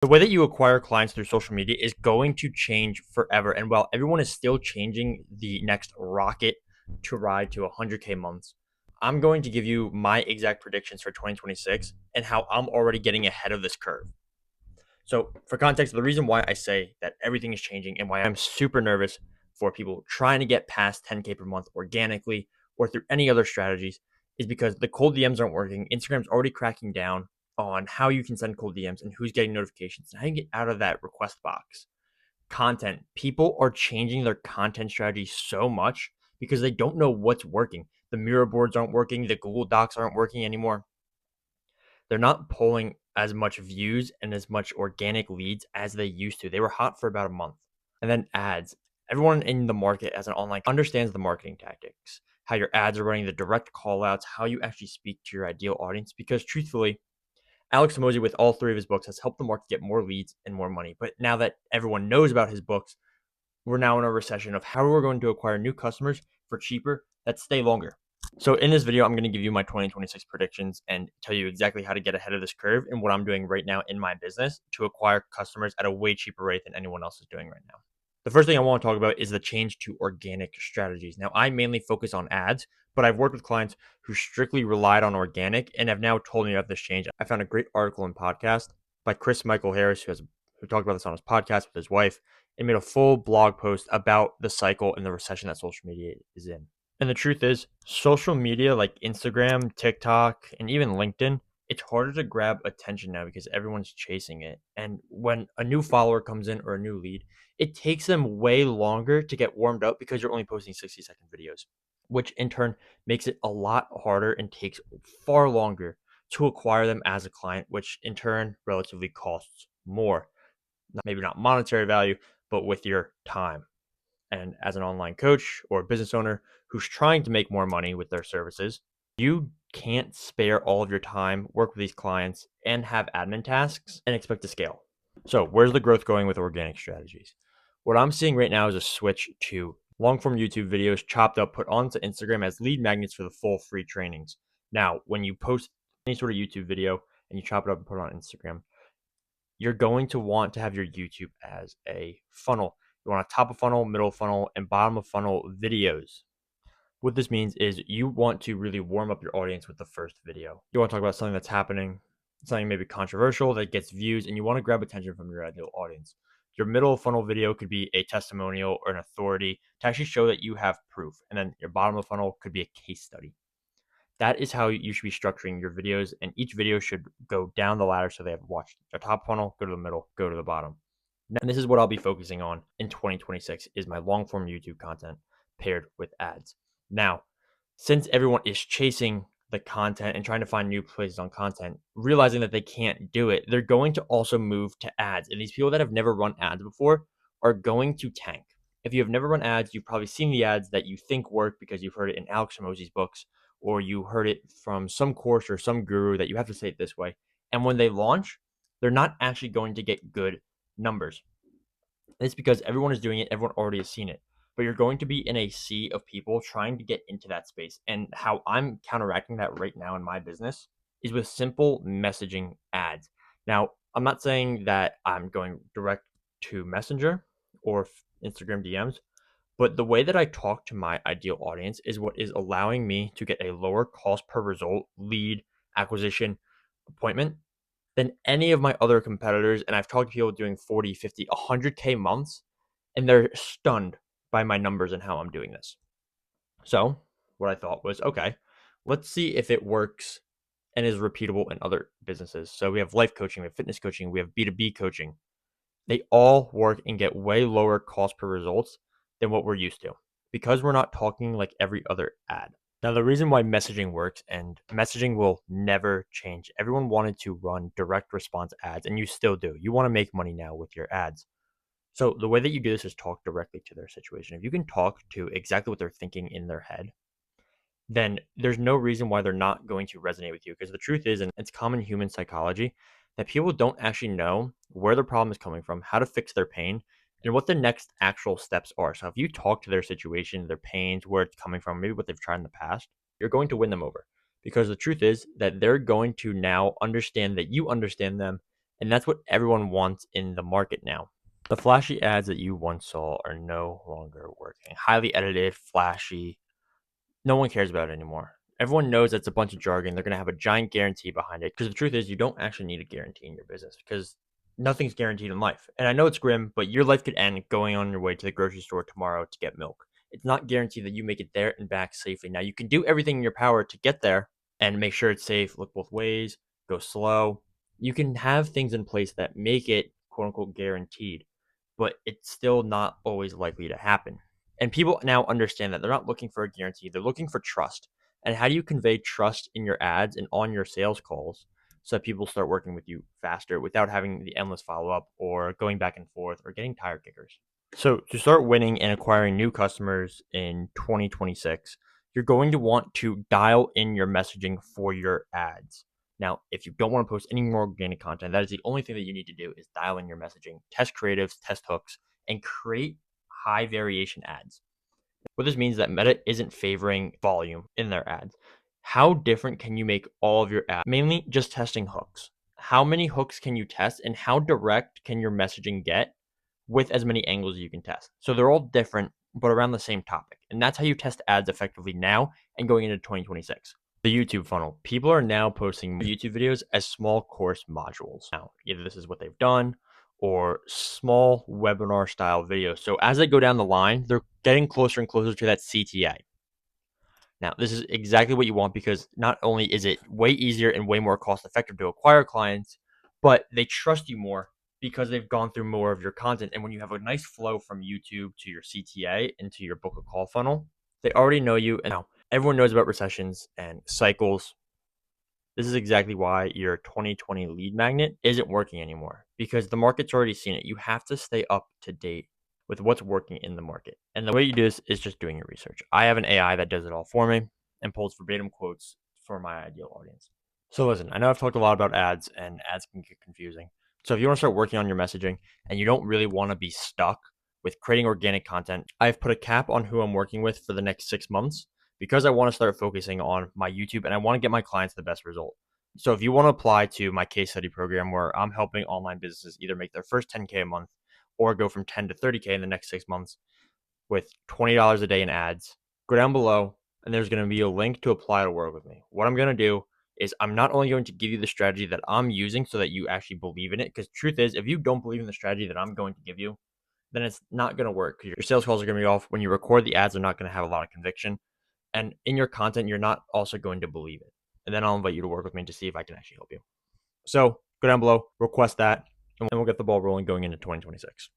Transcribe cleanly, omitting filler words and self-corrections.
way that you acquire clients through social media is going to change forever. And while everyone is still changing the next rocket to ride to 100K months, I'm going to give you my exact predictions for 2026 and how I'm already getting ahead of this curve. So, for context, the reason why I say that everything is changing and why I'm super nervous for people trying to get past 10K per month organically or through any other strategies is because the cold DMs aren't working. Instagram's already cracking down on how you can send cold DMs and who's getting notifications and how you get out of that request box. Content. People are changing their content strategy so much because they don't know what's working. The mirror boards aren't working. The Google Docs aren't working anymore. They're not pulling as much views and as much organic leads as they used to. They were hot for about a month. And then ads. Everyone in the market as an online understands the marketing tactics, how your ads are running, the direct call outs, how you actually speak to your ideal audience. Because truthfully, Alex Hormozi, with all three of his books, has helped the market get more leads and more money. But now that everyone knows about his books, we're now in a recession of how we're going to acquire new customers for cheaper that stay longer. So in this video, I'm going to give you my 2026 predictions and tell you exactly how to get ahead of this curve and what I'm doing right now in my business to acquire customers at a way cheaper rate than anyone else is doing right now. The first thing I want to talk about is the change to organic strategies. Now, I mainly focus on ads, but I've worked with clients who strictly relied on organic and have now told me about this change. I found a great article and podcast by Chris Michael Harris, who talked about this on his podcast with his wife, and made a full blog post about the cycle and the recession that social media is in. And the truth is, social media like Instagram, TikTok, and even LinkedIn, it's harder to grab attention now because everyone's chasing it. And when a new follower comes in or a new lead, it takes them way longer to get warmed up because you're only posting 60-second videos, which in turn makes it a lot harder and takes far longer to acquire them as a client, which in turn relatively costs more. Maybe not monetary value, but with your time. And as an online coach or a business owner who's trying to make more money with their services, you can't spare all of your time, work with these clients, and have admin tasks and expect to scale. So where's the growth going with organic strategies? What I'm seeing right now is a switch to long form YouTube videos chopped up, put onto Instagram as lead magnets for the full free trainings. Now, when you post any sort of YouTube video and you chop it up and put it on Instagram, you're going to want to have your YouTube as a funnel. You want a top of funnel, middle funnel, and bottom of funnel videos. What this means is you want to really warm up your audience with the first video. You want to talk about something that's happening, something maybe controversial that gets views, and you want to grab attention from your ideal audience. Your middle funnel video could be a testimonial or an authority to actually show that you have proof. And then your bottom of the funnel could be a case study. That is how you should be structuring your videos, and each video should go down the ladder so they have watched the top funnel, go to the middle, go to the bottom. And this is what I'll be focusing on in 2026 is my long form YouTube content paired with ads. Now, since everyone is chasing the content and trying to find new places on content, realizing that they can't do it, they're going to also move to ads. And these people that have never run ads before are going to tank. If you have never run ads, you've probably seen the ads that you think work because you've heard it in Alex Hormozi's books, or you heard it from some course or some guru that you have to say it this way. And when they launch, they're not actually going to get good numbers. It's because everyone is doing it. Everyone already has seen it. But you're going to be in a sea of people trying to get into that space. And how I'm counteracting that right now in my business is with simple messaging ads. Now, I'm not saying that I'm going direct to Messenger or Instagram DMs, but the way that I talk to my ideal audience is what is allowing me to get a lower cost per result, lead, acquisition, appointment than any of my other competitors. And I've talked to people doing 40, 50, 100K months, and they're stunned by my numbers and how I'm doing this. So what I thought was, okay, let's see if it works and is repeatable in other businesses. So we have life coaching, we have fitness coaching, we have B2B coaching. They all work and get way lower cost per results than what we're used to because we're not talking like every other ad. Now, the reason why messaging works, and messaging will never change. Everyone wanted to run direct response ads, and you still do. You want to make money now with your ads. So the way that you do this is talk directly to their situation. If you can talk to exactly what they're thinking in their head, then there's no reason why they're not going to resonate with you. Because the truth is, and it's common human psychology, that people don't actually know where their problem is coming from, how to fix their pain, and what the next actual steps are. So if you talk to their situation, their pains, where it's coming from, maybe what they've tried in the past, you're going to win them over. Because the truth is that they're going to now understand that you understand them, And that's what everyone wants in the market now. The flashy ads that you once saw are no longer working. Highly edited, flashy. No one cares about it anymore. Everyone knows that's a bunch of jargon. They're going to have a giant guarantee behind it. Because the truth is, you don't actually need a guarantee in your business because nothing's guaranteed in life. And I know it's grim, but your life could end going on your way to the grocery store tomorrow to get milk. It's not guaranteed that you make it there and back safely. Now, you can do everything in your power to get there and make sure it's safe, look both ways, go slow. You can have things in place that make it quote unquote guaranteed, but it's still not always likely to happen. And people now understand that they're not looking for a guarantee, they're looking for trust. And how do you convey trust in your ads and on your sales calls so that people start working with you faster without having the endless follow up or going back and forth or getting tire kickers? So, to start winning and acquiring new customers in 2026, you're going to want to dial in your messaging for your ads. Now, if you don't want to post any more organic content, that is the only thing that you need to do is dial in your messaging, test creatives, test hooks, and create high variation ads. What this means is that Meta isn't favoring volume in their ads. How different can you make all of your ads? Mainly just testing hooks. How many hooks can you test and how direct can your messaging get with as many angles as you can test? So they're all different, but around the same topic. And that's how you test ads effectively now and going into 2026. The YouTube funnel. People are now posting YouTube videos as small course modules. Now, either this is what they've done or small webinar style videos. So as they go down the line, they're getting closer and closer to that CTA. Now, this is exactly what you want because not only is it way easier and way more cost effective to acquire clients, but they trust you more because they've gone through more of your content. And when you have a nice flow from YouTube to your CTA into your book a call funnel, they already know you. And now everyone knows about recessions and cycles. This is exactly why your 2020 lead magnet isn't working anymore because the market's already seen it. You have to stay up to date with what's working in the market. And the way you do this is just doing your research. I have an AI that does it all for me and pulls verbatim quotes for my ideal audience. So listen, I know I've talked a lot about ads and ads can get confusing. So if you want to start working on your messaging and you don't really want to be stuck with creating organic content, I've put a cap on who I'm working with for the next 6 months because I want to start focusing on my YouTube and I want to get my clients the best result. So if you want to apply to my case study program where I'm helping online businesses either make their first 10K a month or go from 10 to 30K in the next 6 months with $20 a day in ads, go down below and there's going to be a link to apply to work with me. What I'm going to do is I'm not only going to give you the strategy that I'm using so that you actually believe in it, because truth is, if you don't believe in the strategy that I'm going to give you, then it's not going to work because your sales calls are going to be off. When you record the ads, they're not going to have a lot of conviction. And in your content, you're not also going to believe it. And then I'll invite you to work with me to see if I can actually help you. So go down below, request that, and we'll get the ball rolling going into 2026.